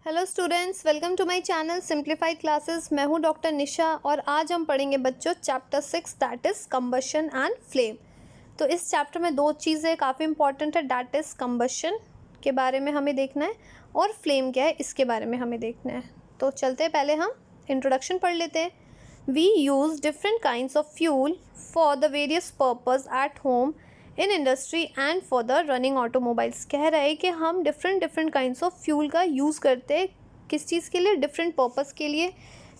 Hello students, welcome to my channel simplified classes. मैं हूं doctor Nisha और आज हम पढ़ेंगे बच्चों chapter 6 that is combustion and flame. तो इस चैप्टर में दो चीज़ें काफ़ी इंपॉर्टेंट है, दैट इज़ कंबशन के बारे में हमें देखना है और फ्लेम क्या है इसके बारे में हमें देखना है। तो चलते हैं, पहले हम इंट्रोडक्शन पढ़ लेते हैं। We use different kinds of fuel for the various purpose at home in industry and for the running automobiles. कह रहा है कि हम डिफरेंट काइंड्स ऑफ फ्यूल का यूज़ करते हैं किस चीज़ के लिए, डिफरेंट पर्पस के लिए।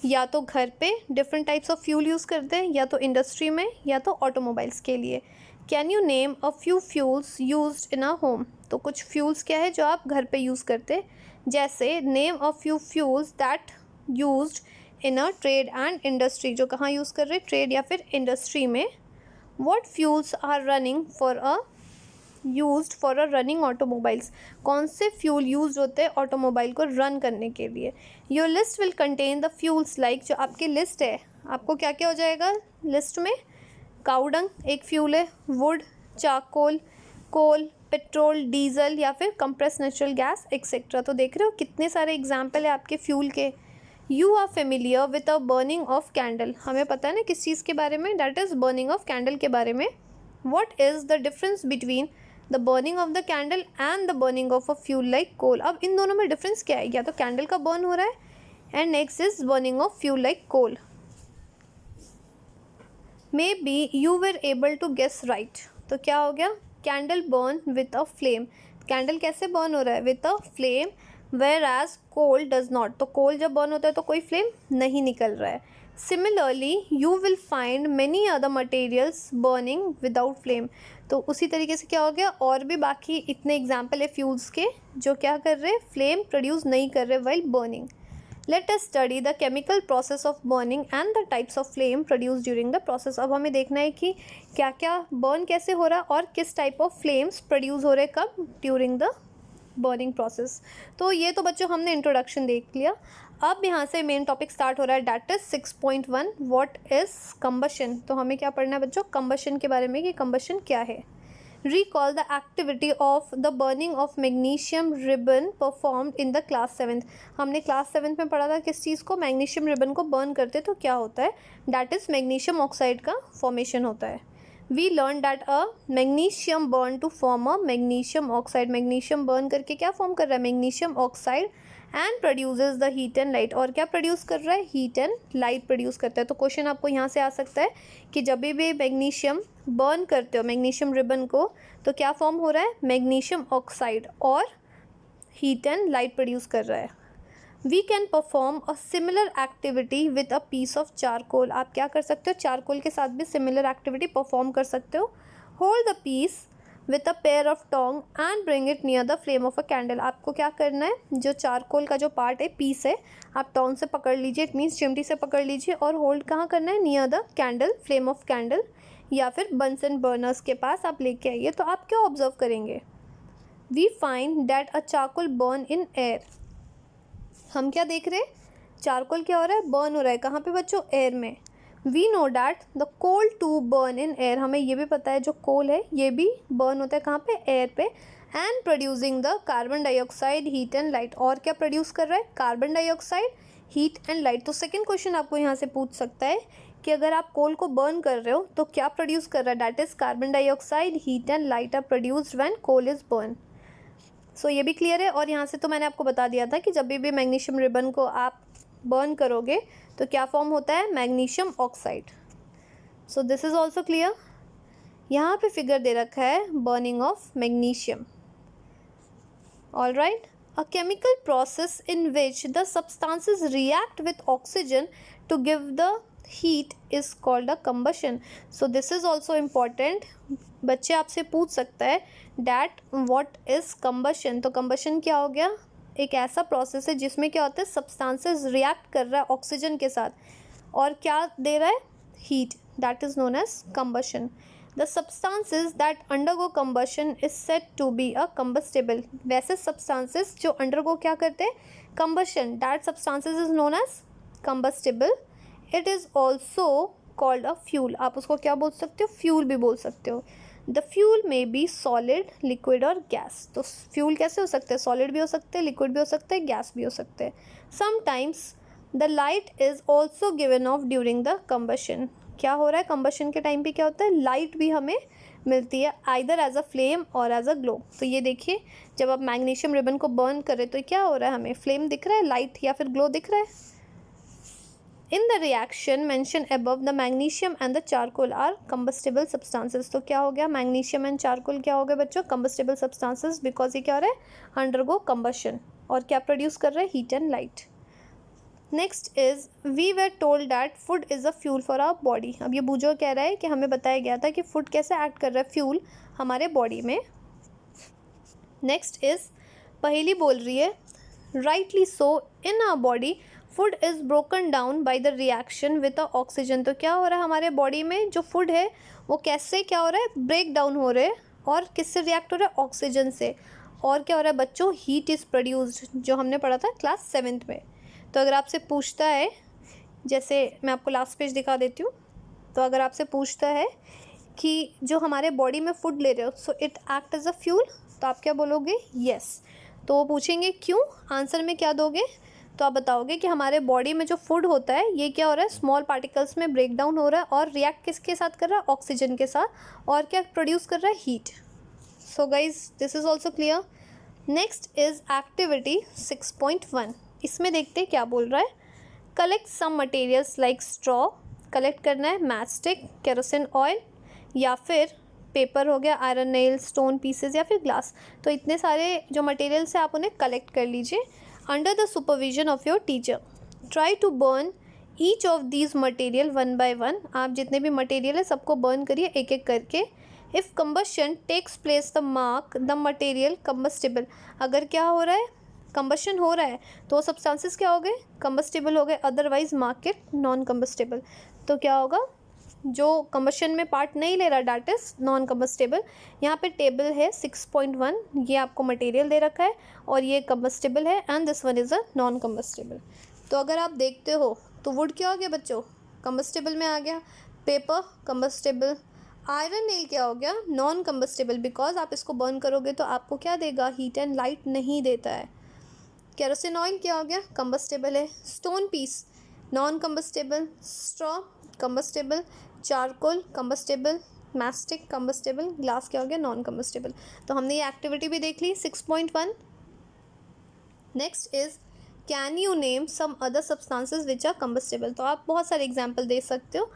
या तो घर पे different types of fuel use करते हैं, या तो इंडस्ट्री में, या तो ऑटोमोबाइल्स के लिए। Can you name a few fuels used in a home. तो कुछ फ्यूल्स क्या है जो आप घर पे यूज़ करते हैं, जैसे name a few fuels that used in a trade and industry, जो कहाँ यूज़ कर रहे हैं, ट्रेड या फिर इंडस्ट्री में। What fuels are running for a used for a running automobiles। कौन से फ्यूल यूज होते हैं ऑटोमोबाइल को रन करने के लिए। Your list will contain the fuels like, जो आपकी लिस्ट है आपको क्या क्या हो जाएगा लिस्ट में। काउडंग एक फ्यूल है, wood, charcoal, coal, petrol, diesel या फिर कंप्रेस नेचुरल गैस एक्सेट्रा। तो देख रहे हो कितने सारे एग्जाम्पल है आपके फ्यूल के। You are familiar with a burning of candle, हमें पता है ना किस चीज़ के बारे में, that is burning of candle के बारे में। What is the difference between the burning of the candle and the burning of a fuel like coal. अब इन दोनों में डिफरेंस क्या है, या तो कैंडल का बर्न हो रहा है and next is burning of fuel like coal. May be you were able to guess right. तो क्या हो गया, candle burn with a flame. Candle कैसे बर्न हो रहा है, with a flame, whereas coal does not. तो coal जब बर्न होता है तो कोई फ्लेम नहीं निकल रहा है। Similarly you will find many other materials burning without flame. तो उसी तरीके से क्या हो गया, और भी बाकी इतने एग्जाम्पल है फ्यूल्स के जो क्या कर रहे हैं, फ्लेम प्रोड्यूस नहीं कर रहे while burning. Let us study the chemical process of burning and the types of flame produce during the process. अब हमें देखना है कि क्या क्या बर्न कैसे हो रहा है और किस टाइप ऑफ फ्लेम्स प्रोड्यूस हो रहे हैं कब, ड्यूरिंग द बर्निंग प्रोसेस। तो ये तो बच्चों हमने इंट्रोडक्शन देख लिया। अब यहाँ से मेन टॉपिक स्टार्ट हो रहा है, that is 6.1 what is combustion. तो हमें क्या पढ़ना है बच्चों, कंबशन के बारे में कि कंबशन क्या है। Recall the activity of the burning of magnesium ribbon performed in the class 7th। हमने क्लास 7th में पढ़ा था किस चीज़ को, मैग्नीशियम रिबन को बर्न करते तो क्या होता है, डैट इज़ मैग्नीशियम ऑक्साइड का फॉर्मेशन होता है। We learn that a magnesium burn to form a magnesium oxide. Magnesium burn करके क्या फॉर्म कर रहा है, magnesium oxide, and produces the heat and light. और क्या प्रोड्यूस कर रहा है, हीट एंड लाइट प्रोड्यूस करता है। तो क्वेश्चन आपको यहाँ से आ सकता है कि जब भी मैग्नीशियम बर्न करते हो मैग्नीशियम रिबन को, तो क्या फॉर्म हो रहा है, मैग्नीशियम ऑक्साइड, और हीट एंड लाइट प्रोड्यूस कर रहा है। We can perform a similar activity with a piece of charcoal. आप क्या कर सकते हो, चारकोल के साथ भी सिमिलर एक्टिविटी परफॉर्म कर सकते हो। Hold the piece with a pair of tong and bring it near the flame of a candle. आपको क्या करना है, जो चारकोल का जो पार्ट है, पीस है, आप टोंग से पकड़ लीजिए, इट मीन्स चिमटी से पकड़ लीजिए, और होल्ड कहाँ करना है, near the candle, flame of candle, या फिर बंसन बर्नर्स के पास आप लेके आइए। तो आप क्या ऑब्जर्व करेंगे, we find that a charcoal burn in air. हम क्या देख रहे हैं, चारकोल क्या हो रहा है, बर्न हो रहा है, कहाँ पे बच्चों, एयर में। We know that the coal to burn in air. हमें ये भी पता है जो कोल है ये भी बर्न होता है कहाँ पे, एयर पे, and producing the carbon dioxide, heat and light. और क्या प्रोड्यूस कर रहा है, carbon dioxide, heat and light. तो सेकेंड क्वेश्चन आपको यहाँ से पूछ सकता है कि अगर आप कोल को बर्न कर रहे हो तो क्या प्रोड्यूस कर रहा है, that is carbon dioxide, heat and light are produced when coal is burn. So ये भी क्लियर है। और यहाँ से तो मैंने आपको बता दिया था कि जब भी मैग्नीशियम रिबन को आप बर्न करोगे तो क्या फॉर्म होता है, magnesium oxide. So this is also clear. यहाँ पे फिगर दे रखा है burning of magnesium. All right, a chemical process in which the substances react with oxygen to give the heat is called a combustion. So this is also important, बच्चे आपसे पूछ सकता है डैट व्हाट इज कंबशन। तो combustion क्या हो गया, एक ऐसा प्रोसेस है जिसमें क्या होता है, सब्सटेंसेस रिएक्ट कर रहा है ऑक्सीजन के साथ और क्या दे रहा है, heat, that is known as combustion. The substances that undergo combustion is said to be a combustible. वैसे सब्सटेंसेस जो अंडरगो क्या करते हैं, combustion, that substances is known as combustible. It is also called a fuel. आप उसको क्या बोल सकते हो, फ्यूल भी बोल सकते हो। The fuel may be solid, liquid और गैस। तो फ्यूल कैसे हो सकते हैं? सॉलिड भी हो सकते हैं, लिक्विड भी हो सकते हैं, गैस भी हो सकते हैं। Sometimes the light is also given of during the combustion. क्या हो रहा है कंबशन के टाइम पे? क्या होता है? लाइट भी हमें मिलती है, आइदर एज अ फ्लेम और एज अ ग्लो। तो ये देखिए, जब आप मैग्नीशियम रिबन को बर्न करें तो क्या हो रहा है? हमें फ्लेम दिख रहा है, लाइट या फिर ग्लो दिख रहा है। In the reaction mentioned above, the magnesium and the charcoal are combustible substances. तो क्या हो गया? मैग्नीशियम एंड चारकोल क्या हो गए बच्चों? combustible substances, बिकॉज ये क्या हो रहा है? undergo combustion। और क्या प्रोड्यूस कर रहे हैं? Heat and light. Next is we were told that food is a fuel for our body. अब ये बूझो कह रहा है कि हमें बताया गया था कि फूड कैसे एक्ट कर रहा है फ्यूल हमारे बॉडी में। नेक्स्ट इज पहेली बोल रही है, rightly so in our body food is broken down by the reaction with the oxygen. तो क्या हो रहा है हमारे बॉडी में? जो फूड है वो कैसे क्या हो रहा है? ब्रेक डाउन हो रहे हैं। और किससे रिएक्ट हो रहा है? ऑक्सीजन से। और क्या हो रहा है बच्चों? हीट इज़ प्रोड्यूस्ड, जो हमने पढ़ा था क्लास 7th में। तो अगर आपसे पूछता है, जैसे मैं आपको लास्ट पेज दिखा देती हूँ, तो अगर आपसे पूछता है कि जो हमारे बॉडी में फूड ले रहे हो, so it act as a fuel, तो आप क्या बोलोगे? यस। तो वो पूछेंगे क्यों, आंसर में क्या दोगे? तो आप बताओगे कि हमारे बॉडी में जो फूड होता है ये क्या हो रहा है? स्मॉल पार्टिकल्स में ब्रेक डाउन हो रहा है और रिएक्ट किसके साथ कर रहा है? ऑक्सीजन के साथ। और क्या प्रोड्यूस कर रहा है? Heat. So guys this is also clear. Next is activity 6.1। इसमें देखते हैं क्या बोल रहा है। Collect some materials like straw. Collect करना है मैच स्टिक, केरोसिन ऑयल या फिर पेपर हो गया, आयरन नेल, स्टोन पीसेस या फिर ग्लास। तो इतने सारे जो मटेरियल्स हैं आप उन्हें कलेक्ट कर लीजिए under the supervision of your teacher. Try to burn each of these material one by one. आप जितने भी मटेरियल है सबको बर्न करिए एक एक करके। If combustion takes place the mark the material combustible. अगर क्या हो रहा है? कंबशन हो रहा है तो सब्सटेंसेस क्या हो गए? कंबस्टिबल हो गए, otherwise mark it non combustible. तो क्या होगा? जो कंबशन में पार्ट नहीं ले रहा डैट इज़ नॉन कंबस्टिबल। यहाँ पे टेबल है 6.1, ये आपको मटेरियल दे रखा है और ये कंबस्टिबल है and this one is a non combustible. तो अगर आप देखते हो तो वुड क्या हो गया बच्चों? कंबस्टिबल में आ गया। Paper combustible. आयरन नेल क्या हो गया? नॉन कंबस्टिबल, बिकॉज आप इसको बर्न करोगे तो आपको क्या देगा? हीट एंड लाइट नहीं देता है। केरोसिन ऑयल क्या हो गया? कंबस्टिबल है। Stone piece non combustible. Straw combustible. Charcoal combustible. Matchstick combustible. Glass क्या हो गया? Non combustible. तो हमने ये एक्टिविटी भी देख ली 6.1। Next is can you name some other substances which are combustible. तो आप बहुत सारे एग्जाम्पल दे सकते हो,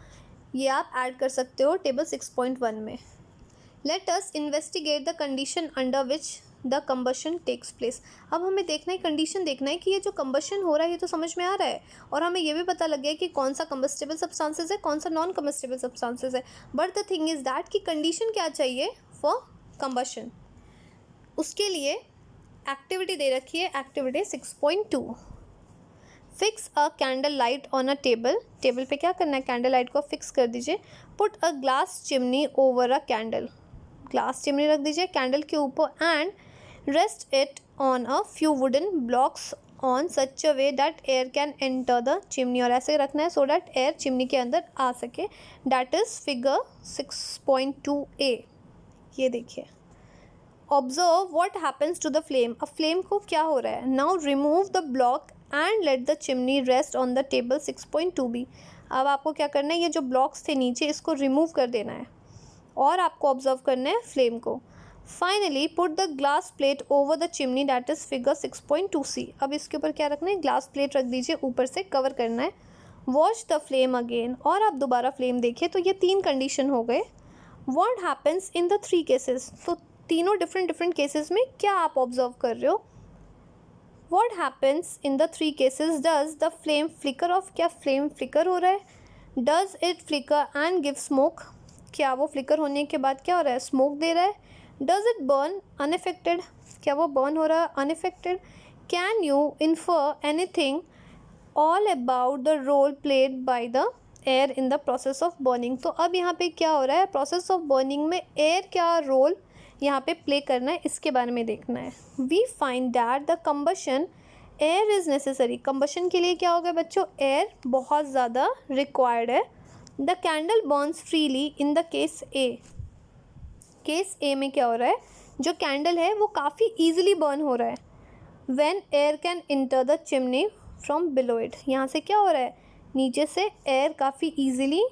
ये आप ऐड कर सकते हो टेबल 6.1 में। Let us investigate the condition under which the combustion takes place. अब हमें देखना है, कंडीशन देखना है कि ये जो कंबशन हो रहा है ये तो समझ में आ रहा है और हमें ये भी पता लग गया कि कौन सा कंबस्टिबल सब्सटेंसेस है, कौन सा नॉन कंबस्टिबल सब्सटेंसेस है। But the thing is that कि कंडीशन क्या चाहिए फॉर कंबशन। उसके लिए एक्टिविटी दे रखी है, activity 6.2। Fix a candle light on a table. Table पे क्या करना है? कैंडल लाइट को फिक्स कर दीजिए। Put a glass chimney over a candle. Glass chimney रख दीजिए कैंडल के ऊपर and rest it on a few wooden blocks on such a way that air can enter the chimney. और ऐसे रखना है सो दैट एयर चिमनी के अंदर आ सके। That is figure 6.2a। ये देखिए, observe what happens to the flame. अब फ्लेम को क्या हो रहा है? Now remove the block and let the chimney rest on the table 6.2b। अब आपको क्या करना है? ये जो ब्लॉक्स थे नीचे इसको रिमूव कर देना है और आपको ऑब्जर्व करना है फ्लेम को। Finally put the glass plate over the chimney that is figure 6.2c। अब इसके ऊपर क्या रखना है? ग्लास प्लेट रख दीजिए, ऊपर से कवर करना है। वॉच द फ्लेम अगेन, और आप दोबारा फ्लेम देखिए। तो ये 3 कंडीशन हो गए। What happens in the 3 cases. तो तीनों डिफरेंट केसेस में क्या आप ऑब्जर्व कर रहे हो? What happens in the 3 cases? Does the flame flicker off? क्या फ्लेम फ्लिकर हो रहा है? Does it flicker and give smoke? क्या वो फ्लिकर होने के बाद क्या हो रहा है? स्मोक दे रहा है। Does it burn unaffected? क्या वो बर्न हो रहा है unaffected? Can you infer anything all about the role played by the air in the process of burning? तो अब यहाँ पे क्या हो रहा है? प्रोसेस ऑफ बर्निंग में एयर क्या रोल यहाँ पे प्ले करना है, इसके बारे में देखना है। We find that the combustion air is necessary. Combustion के लिए क्या होगा बच्चों? एयर बहुत ज़्यादा रिक्वायर्ड है। The candle burns freely in the case A. Case A में क्या हो रहा है, जो कैंडल है वो काफ़ी ईजिली बर्न हो रहा है। When air can enter the chimney from below it, यहाँ से क्या हो रहा है, नीचे से एयर काफ़ी ईजिली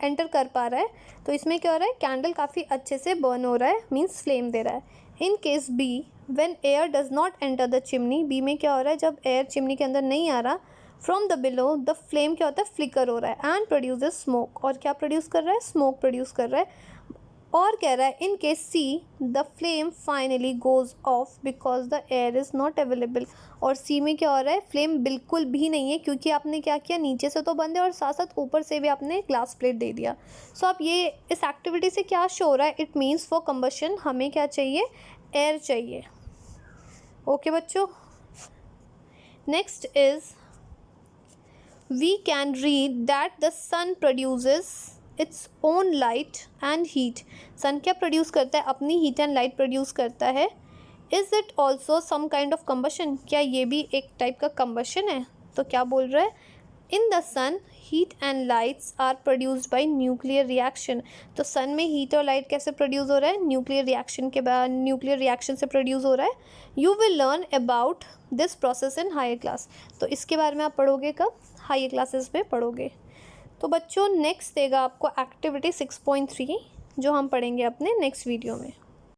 एंटर कर पा रहा है, तो इसमें क्या हो रहा है, कैंडल काफ़ी अच्छे से बर्न हो रहा है, मीन्स फ्लेम दे रहा है। In case B, when air does not enter the chimney, B में क्या हो रहा है, जब एयर चिमनी के अंदर नहीं आ रहा, from the below the flame क्या होता है, फ्लिकर हो रहा है एंड प्रोड्यूसेस स्मोक, और क्या प्रोड्यूस कर रहा है, स्मोक प्रोड्यूस कर रहा है। और कह रहा है in case see the flame finally goes off because the air is not available, और सी में क्या हो रहा है, फ्लेम बिल्कुल भी नहीं है, क्योंकि आपने क्या किया, नीचे से तो बंद है और साथ साथ ऊपर से भी आपने ग्लास प्लेट दे दिया। सो अब ये इस एक्टिविटी से क्या शो हो रहा है, इट मीन्स फॉर कंबशन हमें क्या चाहिए, एयर चाहिए। ओके बच्चों, next is we can read that the sun produces its own light and heat. sun क्या produce करता है, अपनी heat and light produce करता है। is it also some kind of combustion, क्या ये भी एक type का combustion है। तो क्या बोल रहा है, in the sun heat and lights are produced by nuclear reaction, तो sun में heat और light कैसे produce हो रहा है, nuclear reaction के बाद, nuclear reaction से produce हो रहा है। you will learn about this process in higher class, तो इसके बारे में आप पढ़ोगे कब, हाई क्लासेस में पढ़ोगे। तो बच्चों नेक्स्ट देगा आपको एक्टिविटी 6.3, जो हम पढ़ेंगे अपने नेक्स्ट वीडियो में।